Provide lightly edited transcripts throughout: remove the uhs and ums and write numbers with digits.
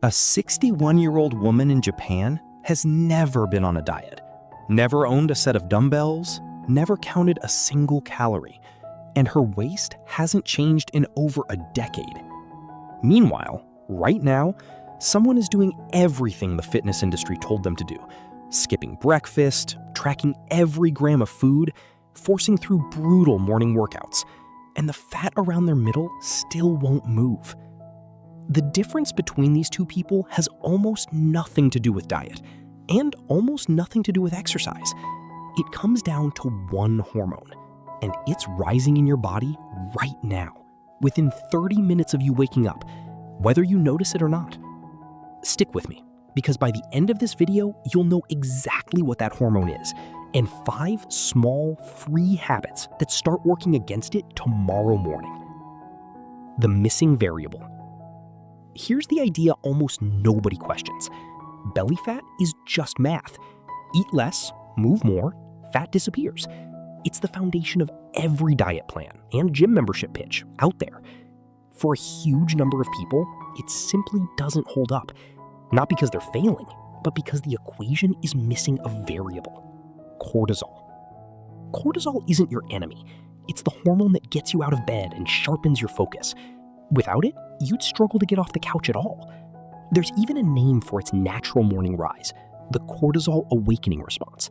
A 61-year-old woman in Japan has never been on a diet, never owned a set of dumbbells, never counted a single calorie, and her waist hasn't changed in over a decade. Meanwhile, right now, someone is doing everything the fitness industry told them to do, skipping breakfast, tracking every gram of food, forcing through brutal morning workouts, and the fat around their middle still won't move. The difference between these two people has almost nothing to do with diet, and almost nothing to do with exercise. It comes down to one hormone, and it's rising in your body right now, within 30 minutes of you waking up, whether you notice it or not. Stick with me, because by the end of this video, you'll know exactly what that hormone is, and 5 small, free habits that start working against it tomorrow morning. The missing variable. Here's the idea almost nobody questions. Belly fat is just math. Eat less, move more, fat disappears. It's the foundation of every diet plan and gym membership pitch out there. For a huge number of people, it simply doesn't hold up. Not because they're failing, but because the equation is missing a variable: cortisol. Cortisol isn't your enemy. It's the hormone that gets you out of bed and sharpens your focus. Without it, you'd struggle to get off the couch at all. There's even a name for its natural morning rise: the cortisol awakening response.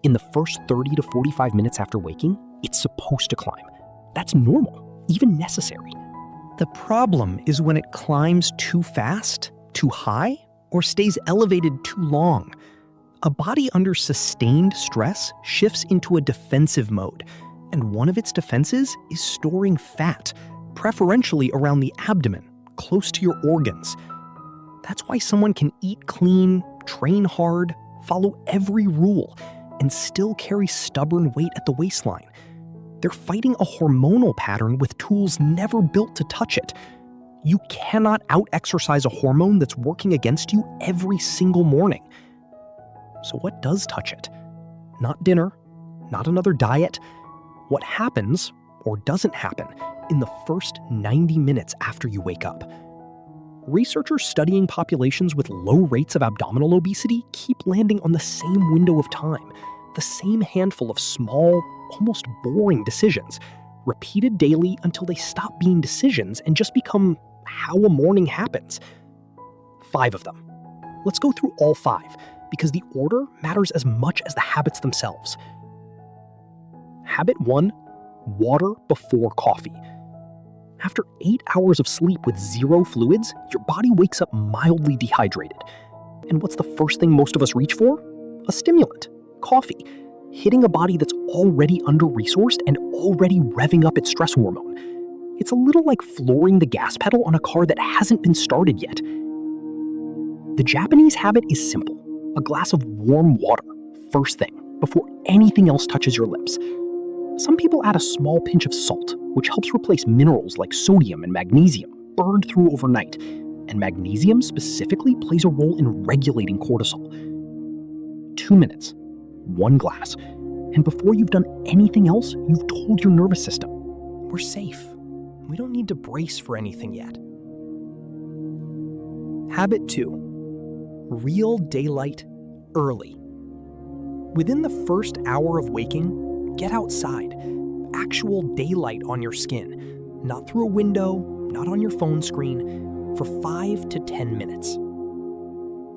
In the first 30 to 45 minutes after waking, it's supposed to climb. That's normal, even necessary. The problem is when it climbs too fast, too high, or stays elevated too long. A body under sustained stress shifts into a defensive mode, and one of its defenses is storing fat, preferentially around the abdomen, close to your organs. That's why someone can eat clean, train hard, follow every rule, and still carry stubborn weight at the waistline. They're fighting a hormonal pattern with tools never built to touch it. You cannot out-exercise a hormone that's working against you every single morning. So what does touch it? Not dinner, not another diet. What happens, or doesn't happen, in the first 90 minutes after you wake up? Researchers studying populations with low rates of abdominal obesity keep landing on the same window of time, the same handful of small, almost boring decisions, repeated daily until they stop being decisions and just become how a morning happens. 5 of them. Let's go through all 5, because the order matters as much as the habits themselves. Habit 1, water before coffee. After 8 hours of sleep with 0 fluids, your body wakes up mildly dehydrated. And what's the first thing most of us reach for? A stimulant, coffee, hitting a body that's already under-resourced and already revving up its stress hormone. It's a little like flooring the gas pedal on a car that hasn't been started yet. The Japanese habit is simple: a glass of warm water, first thing, before anything else touches your lips. Some people add a small pinch of salt, which helps replace minerals like sodium and magnesium burned through overnight, and magnesium specifically plays a role in regulating cortisol. 2 minutes, 1 glass, and before you've done anything else, you've told your nervous system, we're safe. We don't need to brace for anything yet. Habit 2, real daylight early. Within the first hour of waking, get outside. Actual daylight on your skin, not through a window, not on your phone screen, for 5 to 10 minutes.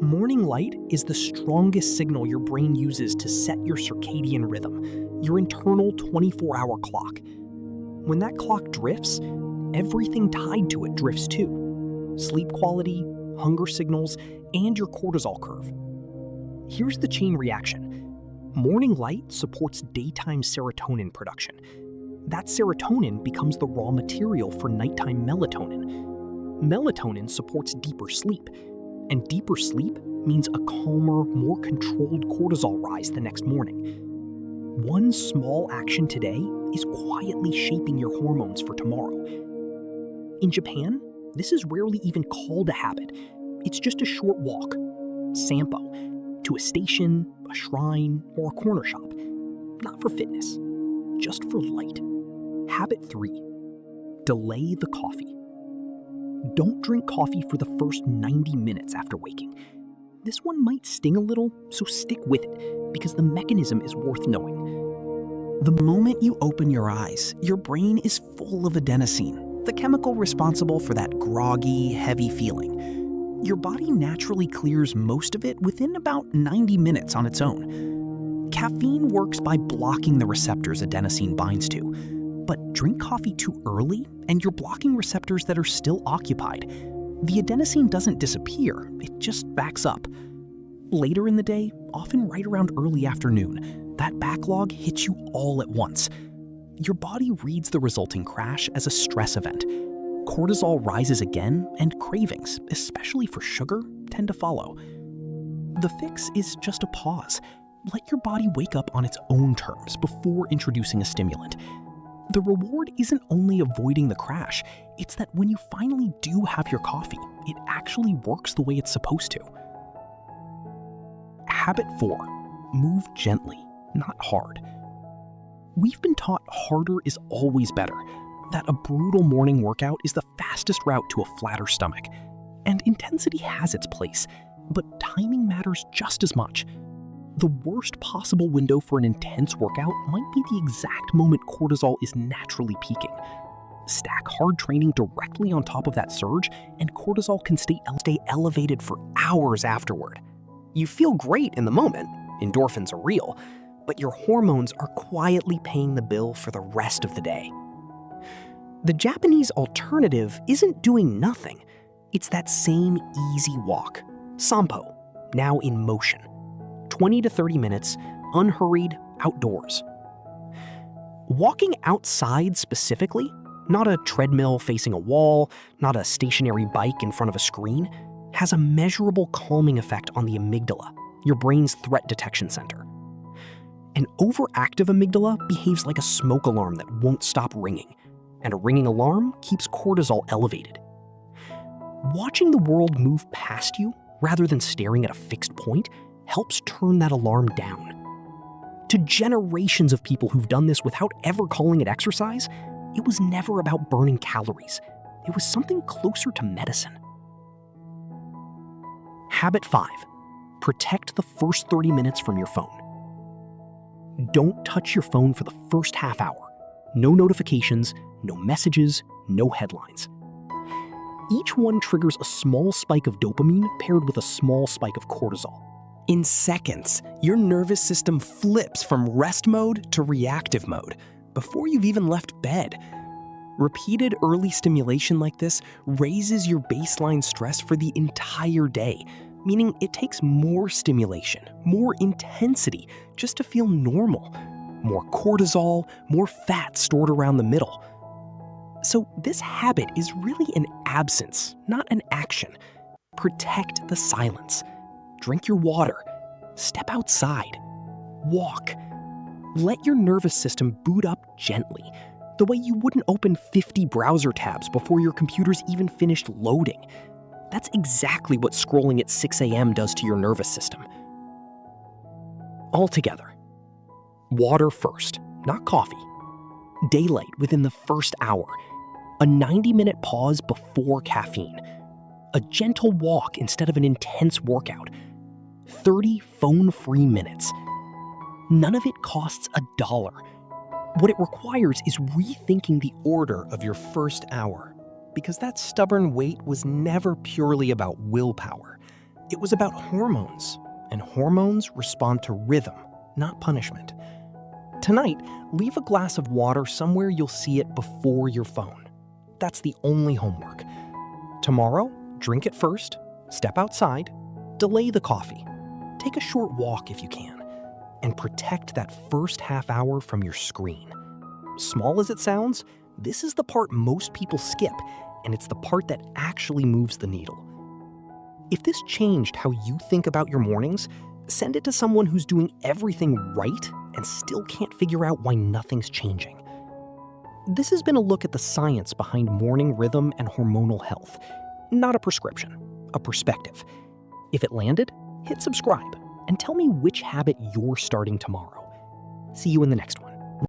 Morning light is the strongest signal your brain uses to set your circadian rhythm, your internal 24-hour clock. When that clock drifts, everything tied to it drifts too. Sleep quality, hunger signals, and your cortisol curve. Here's the chain reaction. Morning light supports daytime serotonin production. That serotonin becomes the raw material for nighttime melatonin. Melatonin supports deeper sleep, and deeper sleep means a calmer, more controlled cortisol rise the next morning. One small action today is quietly shaping your hormones for tomorrow. In Japan, this is rarely even called a habit. It's just a short walk, sampo, to a station, a shrine, or a corner shop. Not for fitness, just for light. Habit 3, delay the coffee. Don't drink coffee for the first 90 minutes after waking. This one might sting a little, so stick with it, because the mechanism is worth knowing. The moment you open your eyes, your brain is full of adenosine, the chemical responsible for that groggy, heavy feeling. Your body naturally clears most of it within about 90 minutes on its own. Caffeine works by blocking the receptors adenosine binds to, but drink coffee too early and you're blocking receptors that are still occupied. The adenosine doesn't disappear, it just backs up. Later in the day, often right around early afternoon, that backlog hits you all at once. Your body reads the resulting crash as a stress event. Cortisol rises again, and cravings, especially for sugar, tend to follow. The fix is just a pause. Let your body wake up on its own terms before introducing a stimulant. The reward isn't only avoiding the crash, it's that when you finally do have your coffee, it actually works the way it's supposed to. Habit 4. Move gently, not hard. We've been taught harder is always better, that a brutal morning workout is the fastest route to a flatter stomach. And intensity has its place, but timing matters just as much. The worst possible window for an intense workout might be the exact moment cortisol is naturally peaking. Stack hard training directly on top of that surge, and cortisol can stay elevated for hours afterward. You feel great in the moment, endorphins are real, but your hormones are quietly paying the bill for the rest of the day. The Japanese alternative isn't doing nothing. It's that same easy walk, sampo, now in motion. 20 to 30 minutes, unhurried, outdoors. Walking outside specifically, not a treadmill facing a wall, not a stationary bike in front of a screen, has a measurable calming effect on the amygdala, your brain's threat detection center. An overactive amygdala behaves like a smoke alarm that won't stop ringing, and a ringing alarm keeps cortisol elevated. Watching the world move past you, rather than staring at a fixed point, helps turn that alarm down. To generations of people who've done this without ever calling it exercise, it was never about burning calories. It was something closer to medicine. Habit 5. Protect the first 30 minutes from your phone. Don't touch your phone for the first half hour. No notifications, no messages, no headlines. Each one triggers a small spike of dopamine paired with a small spike of cortisol. In seconds, your nervous system flips from rest mode to reactive mode before you've even left bed. Repeated early stimulation like this raises your baseline stress for the entire day, meaning it takes more stimulation, more intensity just to feel normal. More cortisol, more fat stored around the middle. So this habit is really an absence, not an action. Protect the silence. Drink your water. Step outside. Walk. Let your nervous system boot up gently, the way you wouldn't open 50 browser tabs before your computer's even finished loading. That's exactly what scrolling at 6 a.m. does to your nervous system. Altogether, water first, not coffee. Daylight within the first hour. A 90-minute pause before caffeine. A gentle walk instead of an intense workout. 30 phone-free minutes. None of it costs $1. What it requires is rethinking the order of your first hour, because that stubborn wait was never purely about willpower. It was about hormones, and hormones respond to rhythm, not punishment. Tonight, leave a glass of water somewhere you'll see it before your phone. That's the only homework. Tomorrow, drink it first, step outside, delay the coffee, take a short walk if you can, and protect that first half hour from your screen. Small as it sounds, this is the part most people skip, and it's the part that actually moves the needle. If this changed how you think about your mornings, send it to someone who's doing everything right and still can't figure out why nothing's changing. This has been a look at the science behind morning rhythm and hormonal health. Not a prescription, a perspective. If it landed, hit subscribe and tell me which habit you're starting tomorrow. See you in the next one.